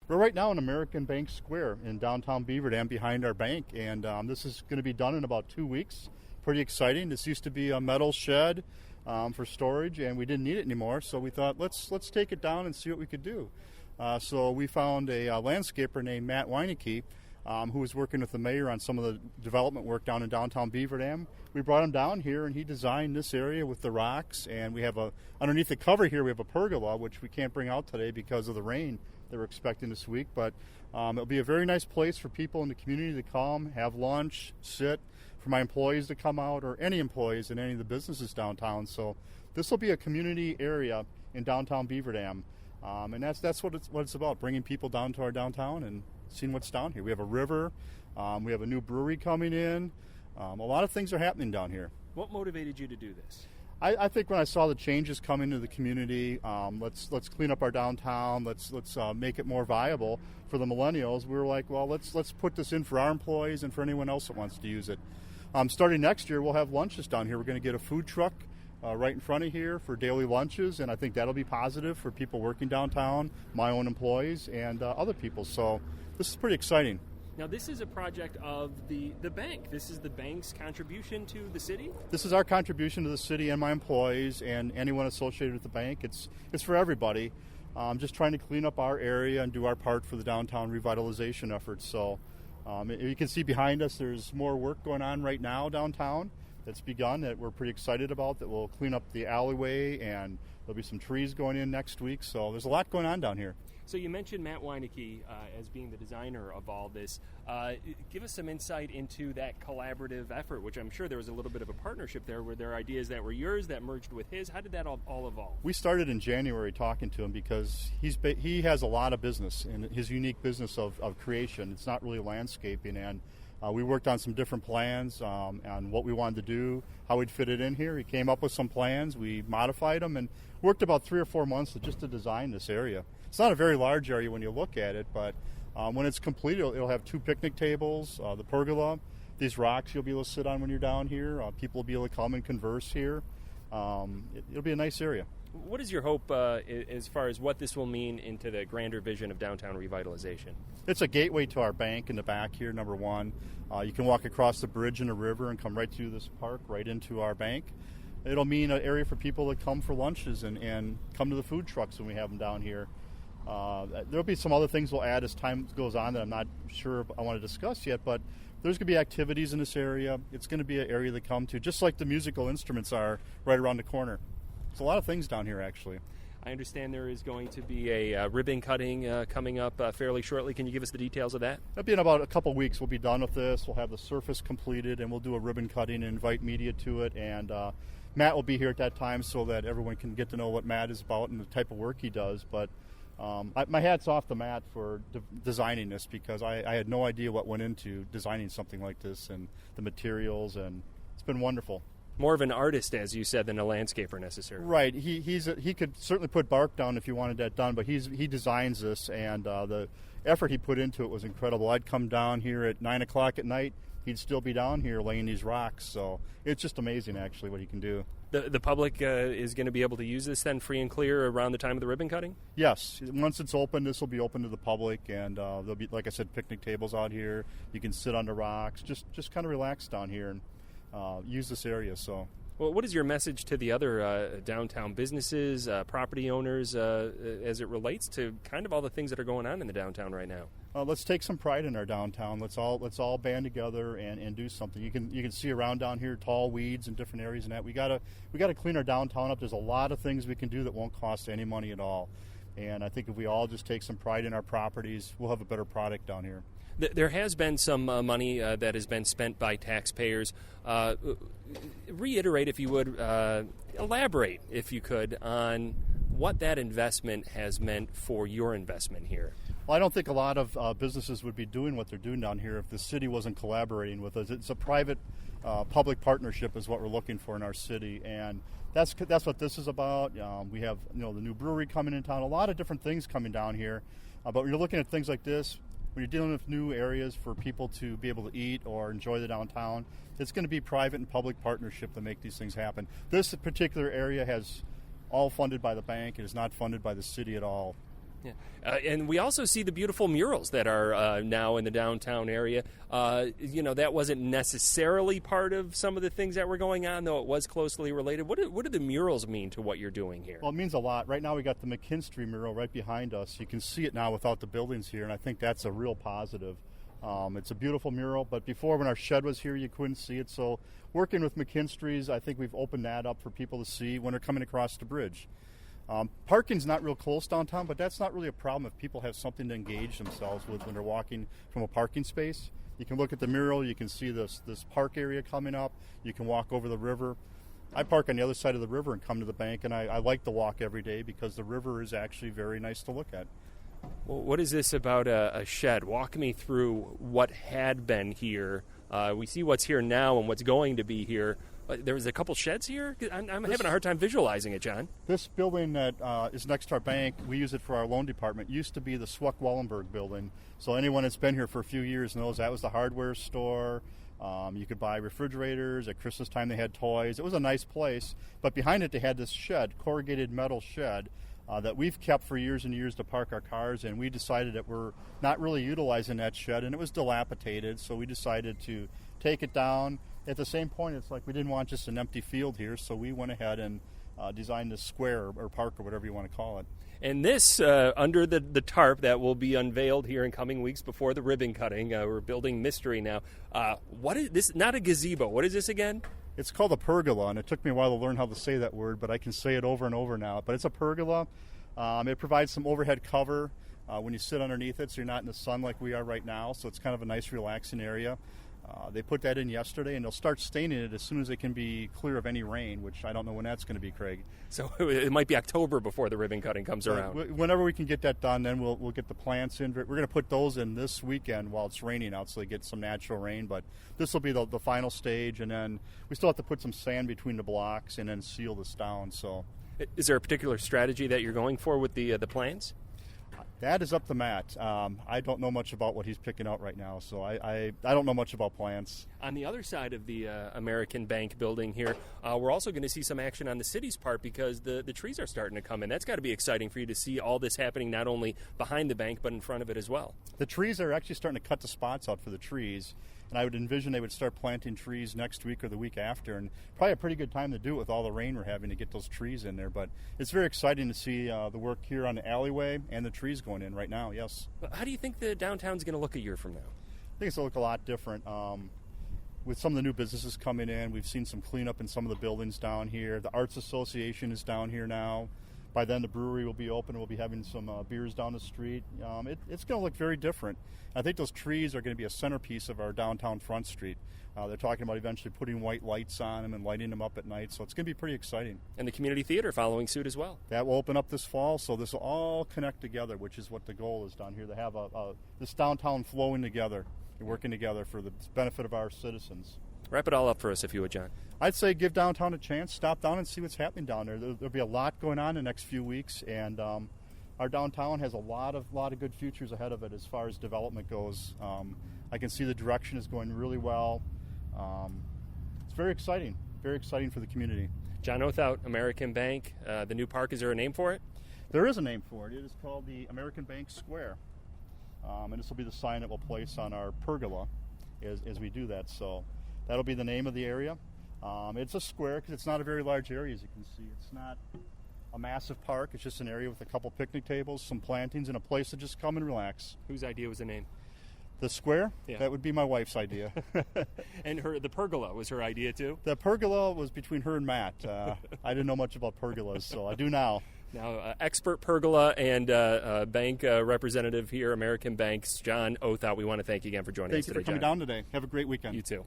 We're right now in American Bank Square in downtown Beaver Dam behind our bank, and this is going to be done in about 2 weeks. Pretty exciting. This used to be a metal shed for storage, and we didn't need it anymore, so we thought let's take it down and see what we could do. So we found a landscaper named Matt Weineke, who was working with the mayor on some of the development work down in downtown Beaver Dam. We brought him down here, and he designed this area with the rocks, and we have underneath the cover here we have a pergola, which we can't bring out today because of the rain that we're expecting this week, but it'll be a very nice place for people in the community to come, have lunch, sit, for my employees to come out, or any employees in any of the businesses downtown. So this will be a community area in downtown Beaver Dam, and that's what it's about, bringing people down to our downtown and seeing what's down here. We have a river, we have a new brewery coming in, a lot of things are happening down here. What motivated you to do this? I think when I saw the changes coming to the community, let's clean up our downtown, let's make it more viable for the millennials. We were like, well, let's put this in for our employees and for anyone else that wants to use it. Starting next year, we'll have lunches down here. We're going to get a food truck right in front of here for daily lunches, and I think that'll be positive for people working downtown, my own employees, and other people. So this is pretty exciting. Now, this is a project of the bank. This is the bank's contribution to the city? This is our contribution to the city and my employees and anyone associated with the bank. It's for everybody. Just trying to clean up our area and do our part for the downtown revitalization efforts. So you can see behind us there's more work going on right now downtown that's begun that we're pretty excited about, that will clean up the alleyway, and there'll be some trees going in next week. So there's a lot going on down here. So you mentioned Matt Weineke as being the designer of all this. Give us some insight into that collaborative effort, which I'm sure there was a little bit of a partnership there. Were there ideas that were yours that merged with his? How did that all evolve? We started in January talking to him because he has a lot of business, and his unique business of creation. It's not really landscaping, and we worked on some different plans on what we wanted to do, how we'd fit it in here. He came up with some plans. We modified them and worked about 3 or 4 months just to design this area. It's not a very large area when you look at it, but when it's complete, it'll have 2 picnic tables, the pergola, these rocks you'll be able to sit on when you're down here. People will be able to come and converse here. It'll be a nice area. What is your hope as far as what this will mean into the grander vision of downtown revitalization? It's a gateway to our bank in the back here, number one. You can walk across the bridge in the river and come right through this park, right into our bank. It'll mean an area for people to come for lunches and come to the food trucks when we have them down here. There'll be some other things we'll add as time goes on that I'm not sure I want to discuss yet, but there's going to be activities in this area. It's going to be an area to come to, just like the musical instruments are right around the corner. There's a lot of things down here, actually. I understand there is going to be a ribbon cutting coming up fairly shortly. Can you give us the details of that? That'll be in about a couple weeks. We'll be done with this. We'll have the surface completed, and we'll do a ribbon cutting and invite media to it. And Matt will be here at that time so that everyone can get to know what Matt is about and the type of work he does. But my hat's off to Matt for designing this, because I had no idea what went into designing something like this and the materials, and it's been wonderful. More of an artist, as you said, than a landscaper necessarily. Right. He could certainly put bark down if you wanted that done, but he designs this, and the effort he put into it was incredible. I'd come down here at 9 o'clock at night. He'd still be down here laying these rocks. So it's just amazing, actually, what he can do. The public is going to be able to use this then free and clear around the time of the ribbon cutting? Yes. Once it's open, this will be open to the public, and there'll be, like I said, picnic tables out here. You can sit on the rocks, just kind of relax down here and use this area. So, well, what is your message to the other downtown businesses, property owners, as it relates to kind of all the things that are going on in the downtown right now? Let's take some pride in our downtown. Let's all band together and do something. You can see around down here tall weeds in different areas, and that we gotta clean our downtown up. There's a lot of things we can do that won't cost any money at all. And I think if we all just take some pride in our properties, we'll have a better product down here. There has been some money that has been spent by taxpayers. Reiterate, if you would, elaborate, if you could, on what that investment has meant for your investment here. Well, I don't think a lot of businesses would be doing what they're doing down here if the city wasn't collaborating with us. It's a private-public partnership is what we're looking for in our city, and that's what this is about. We have the new brewery coming in town, a lot of different things coming down here. But when you're looking at things like this, when you're dealing with new areas for people to be able to eat or enjoy the downtown, it's going to be private and public partnership to make these things happen. This particular area has all funded by the bank. It is not funded by the city at all. Yeah. And we also see the beautiful murals that are now in the downtown area. That wasn't necessarily part of some of the things that were going on, though it was closely related. What do the murals mean to what you're doing here? Well, it means a lot. Right now we got the McKinstry mural right behind us. You can see it now without the buildings here, and I think that's a real positive. It's a beautiful mural, but before, when our shed was here, you couldn't see it. So working with McKinstry's, I think we've opened that up for people to see when they're coming across the bridge. Parking's not real close downtown, but that's not really a problem if people have something to engage themselves with when they're walking from a parking space. You can look at the mural, you can see this park area coming up, you can walk over the river. I park on the other side of the river and come to the bank, and I like to walk every day because the river is actually very nice to look at. Well, what is this about a shed? Walk me through what had been here. We see what's here now and what's going to be here. There was a couple sheds here? I'm having a hard time visualizing it, John. This building that is next to our bank, we use it for our loan department, used to be the Swuck-Wallenberg building. So anyone that's been here for a few years knows that was the hardware store. You could buy refrigerators. At Christmas time they had toys. It was a nice place. But behind it they had this shed, corrugated metal shed, that we've kept for years and years to park our cars in. We decided that we're not really utilizing that shed, and it was dilapidated, so we decided to take it down. At the same point, it's like we didn't want just an empty field here, so we went ahead and designed this square or park or whatever you want to call it. And this, under the tarp that will be unveiled here in coming weeks before the ribbon cutting, we're building mystery now. What is this? Not a gazebo. What is this again? It's called a pergola, and it took me a while to learn how to say that word, but I can say it over and over now. But it's a pergola. It provides some overhead cover when you sit underneath it, so you're not in the sun like we are right now, so it's kind of a nice relaxing area. They put that in yesterday, and they'll start staining it as soon as they can be clear of any rain, which I don't know when that's going to be, Craig. So it might be October before the ribbon cutting comes around. Whenever we can get that done, then we'll get the plants in. We're going to put those in this weekend while it's raining out, so they get some natural rain. But this will be the final stage, and then we still have to put some sand between the blocks and then seal this down. So, is there a particular strategy that you're going for with the plans? That is up to Matt. I don't know much about what he's picking out right now, so I don't know much about plants. On the other side of the American Bank building here, we're also going to see some action on the city's part because the trees are starting to come in. That's got to be exciting for you to see all this happening not only behind the bank but in front of it as well. The trees are actually starting to cut the spots out for the trees, and I would envision they would start planting trees next week or the week after, and probably a pretty good time to do it with all the rain we're having to get those trees in there. But it's very exciting to see the work here on the alleyway and the trees going in right now, yes. How do you think the downtown's going to look a year from now? I think it's going to look a lot different. With some of the new businesses coming in, we've seen some cleanup in some of the buildings down here. The Arts Association is down here now. By then, the brewery will be open. We'll be having some beers down the street. It's going to look very different. I think those trees are going to be a centerpiece of our downtown Front Street. They're talking about eventually putting white lights on them and lighting them up at night, so it's going to be pretty exciting. And the community theater following suit as well. That will open up this fall, so this will all connect together, which is what the goal is down here, to have this downtown flowing together and working together for the benefit of our citizens. Wrap it all up for us, if you would, John. I'd say give downtown a chance. Stop down and see what's happening down there. There'll be a lot going on in the next few weeks, and our downtown has a lot of good futures ahead of it as far as development goes. I can see the direction is going really well. It's very exciting for the community. John Oathout, American Bank. The new park, is there a name for it? There is a name for it. It is called the American Bank Square, and this will be the sign that we'll place on our pergola as we do that. So that'll be the name of the area. It's a square because it's not a very large area, as you can see. It's not a massive park. It's just an area with a couple picnic tables, some plantings, and a place to just come and relax. Whose idea was the name? The square? Yeah. That would be my wife's idea. And the pergola was her idea too? The pergola was between her and Matt. I didn't know much about pergolas, so I do now. Now, expert pergola and bank representative here, American Bank's John Oathout. We want to thank you again for joining us today, Thank you for coming down today. Have a great weekend. You too.